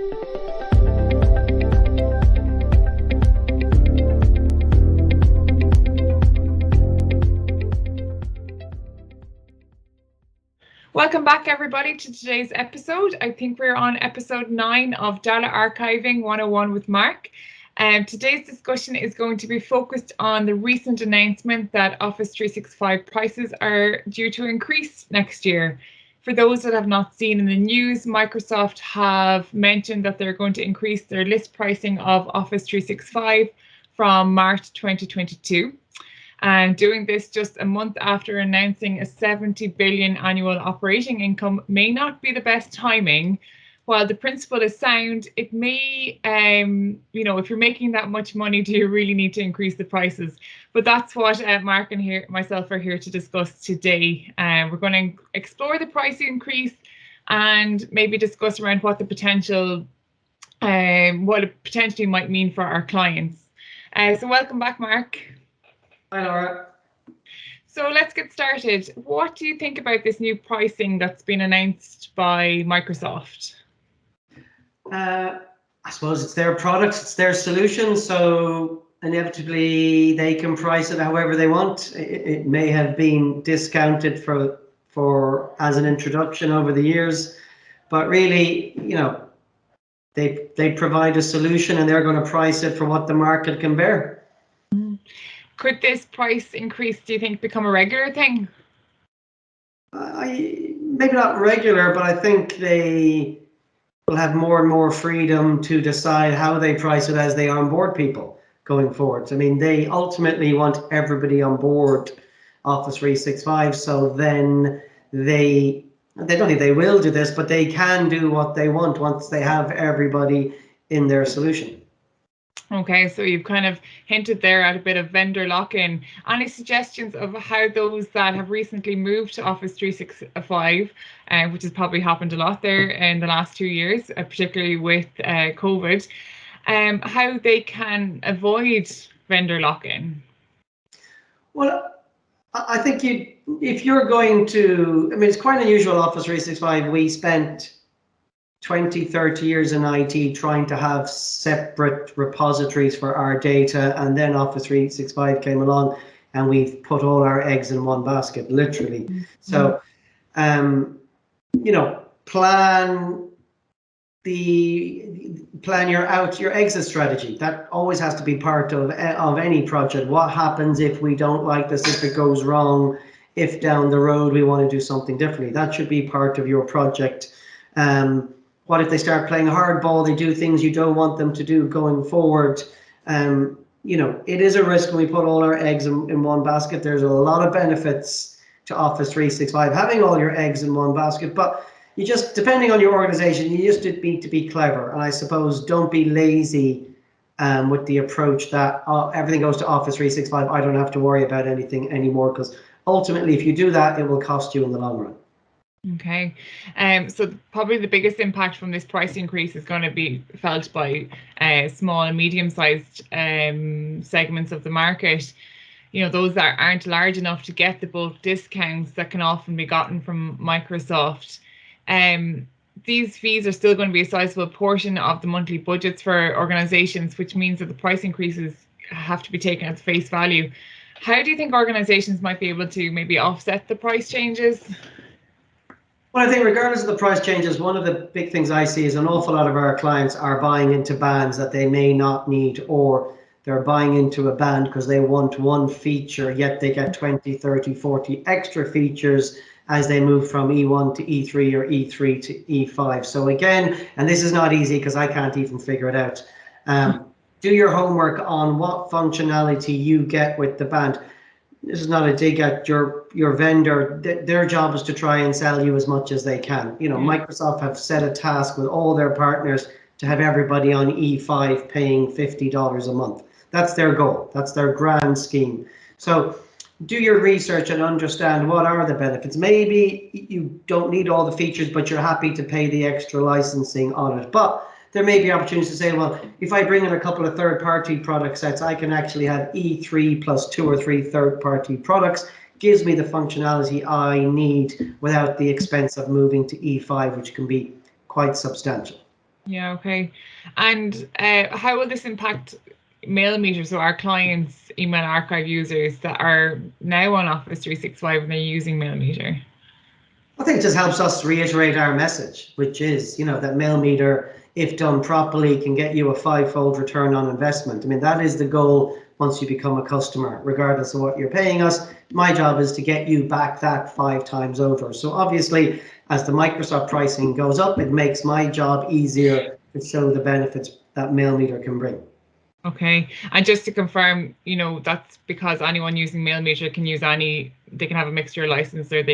Welcome back, everybody, to today's episode. I think we're on episode 9 of Data Archiving 101 with Mark. Today's discussion is going to be focused on the recent announcement that Office 365 prices are due to increase next year. For those that have not seen in the news, Microsoft have mentioned that they're going to increase their list pricing of Office 365 from March 2022. And doing this just a month after announcing a 70 billion annual operating income may not be the best timing. While the principle is sound, it may, if you're making that much money, do you really need to increase the prices? But that's what Mark and myself are here to discuss today. We're going to explore the price increase and maybe discuss around what the potential, what it potentially might mean for our clients. So welcome back, Mark. Hi, Laura. So let's get started. What do you think about this new pricing that's been announced by Microsoft? I suppose it's their products, it's their solution, so inevitably they can price it however they want. It may have been discounted for as an introduction over the years, but really, they provide a solution and they're going to price it for what the market can bear. Could this price increase, do you think, become a regular thing? Maybe not regular, but I think they will have more and more freedom to decide how they price it as they onboard people going forward. I mean, they ultimately want everybody on board Office 365, so then they don't think they will do this, but they can do what they want once they have everybody in their solution. Okay, so you've kind of hinted there at a bit of vendor lock-in. Any suggestions of how those that have recently moved to Office 365, which has probably happened a lot there in the last 2 years, particularly with COVID, how they can avoid vendor lock-in? Well, I think if you're going to, it's quite unusual, Office 365, we spent 20, 30 years in IT trying to have separate repositories for our data, and then Office 365 came along and we've put all our eggs in one basket, literally. Mm-hmm. So, plan your exit strategy. That always has to be part of any project. What happens if we don't like this, if it goes wrong, if down the road we want to do something differently? That should be part of your project. What if they start playing hardball? They do things you don't want them to do going forward. It is a risk when we put all our eggs in one basket. There's a lot of benefits to Office 365 having all your eggs in one basket, but you just, depending on your organization, you just need to be clever. And I suppose don't be lazy with the approach that everything goes to Office 365. I don't have to worry about anything anymore, because ultimately, if you do that, it will cost you in the long run. Okay, so probably the biggest impact from this price increase is going to be felt by small and medium-sized segments of the market. Those that aren't large enough to get the bulk discounts that can often be gotten from Microsoft. These fees are still going to be a sizable portion of the monthly budgets for organizations, which means that the price increases have to be taken at face value. How do you think organizations might be able to maybe offset the price changes? Well, I think regardless of the price changes, one of the big things I see is an awful lot of our clients are buying into bands that they may not need, or they're buying into a band because they want one feature, yet they get 20, 30, 40 extra features as they move from E1 to E3 or E3 to E5. So again, and this is not easy because I can't even figure it out. Do your homework on what functionality you get with the band. This is not a dig at your vendor. Their job is to try and sell you as much as they can. Microsoft have set a task with all their partners to have everybody on E5 paying $50 a month. That's their goal. That's their grand scheme. So do your research and understand what are the benefits. Maybe you don't need all the features, but you're happy to pay the extra licensing on it. But there may be opportunities to say, well, if I bring in a couple of third-party product sets, I can actually have E3 plus 2 or 3 third-party products. Gives me the functionality I need without the expense of moving to E5, which can be quite substantial. Yeah, okay. And how will this impact MailMeter? So our clients, email archive users that are now on Office 365 and they're using MailMeter. I think it just helps us reiterate our message, which is, that MailMeter, if done properly, can get you a 5-fold return on investment. I mean, that is the goal once you become a customer, regardless of what you're paying us. My job is to get you back that 5 times over. So obviously, as the Microsoft pricing goes up, it makes my job easier to show the benefits that MailMeter can bring. Okay. And just to confirm, that's because anyone using MailMeter can use they can have a mixture license, or they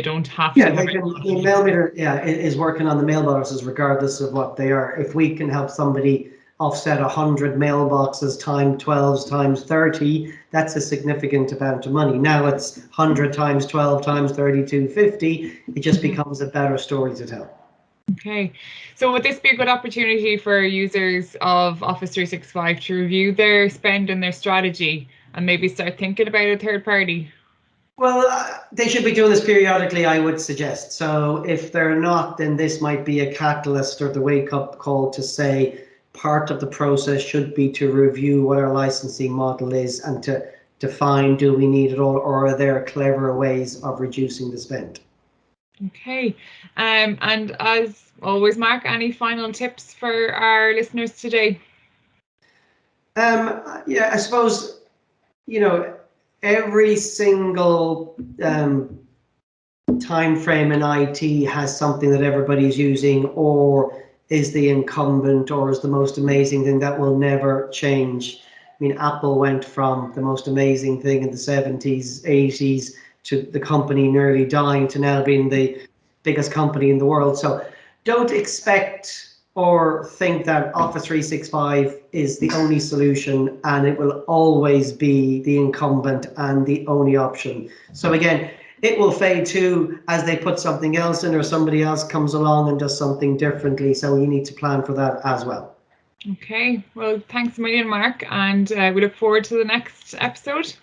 don't have Yeah, to have they can. MailMeter, is working on the mailboxes regardless of what they are. If we can help somebody offset 100 mailboxes times 12 times 30, that's a significant amount of money. Now it's 100 times 12 times 3250. It just becomes a better story to tell. Okay. So would this be a good opportunity for users of Office 365 to review their spend and their strategy and maybe start thinking about a third party? Well, they should be doing this periodically, I would suggest. So if they're not, then this might be a catalyst or the wake-up call to say part of the process should be to review what our licensing model is and to define, do we need it all, or are there clever ways of reducing the spend? Okay. And as always, Mark, any final tips for our listeners today? Yeah, I suppose, every single time frame in IT has something that everybody's using, or is the incumbent, or is the most amazing thing that will never change. I mean, Apple went from the most amazing thing in the 70s, 80s to the company nearly dying to now being the biggest company in the world. So don't expect or think that Office 365 is the only solution and it will always be the incumbent and the only option. So again, it will fade too as they put something else in or somebody else comes along and does something differently. So you need to plan for that as well. Okay. Well, thanks a million, Mark, and we look forward to the next episode.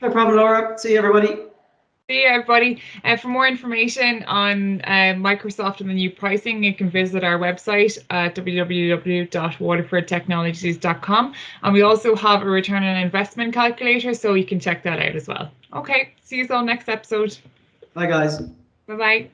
No problem, Laura. See you, everybody. See you, everybody. For more information on Microsoft and the new pricing, you can visit our website at www.waterfordtechnologies.com. And we also have a return on investment calculator, so you can check that out as well. Okay, see you all next episode. Bye, guys. Bye-bye.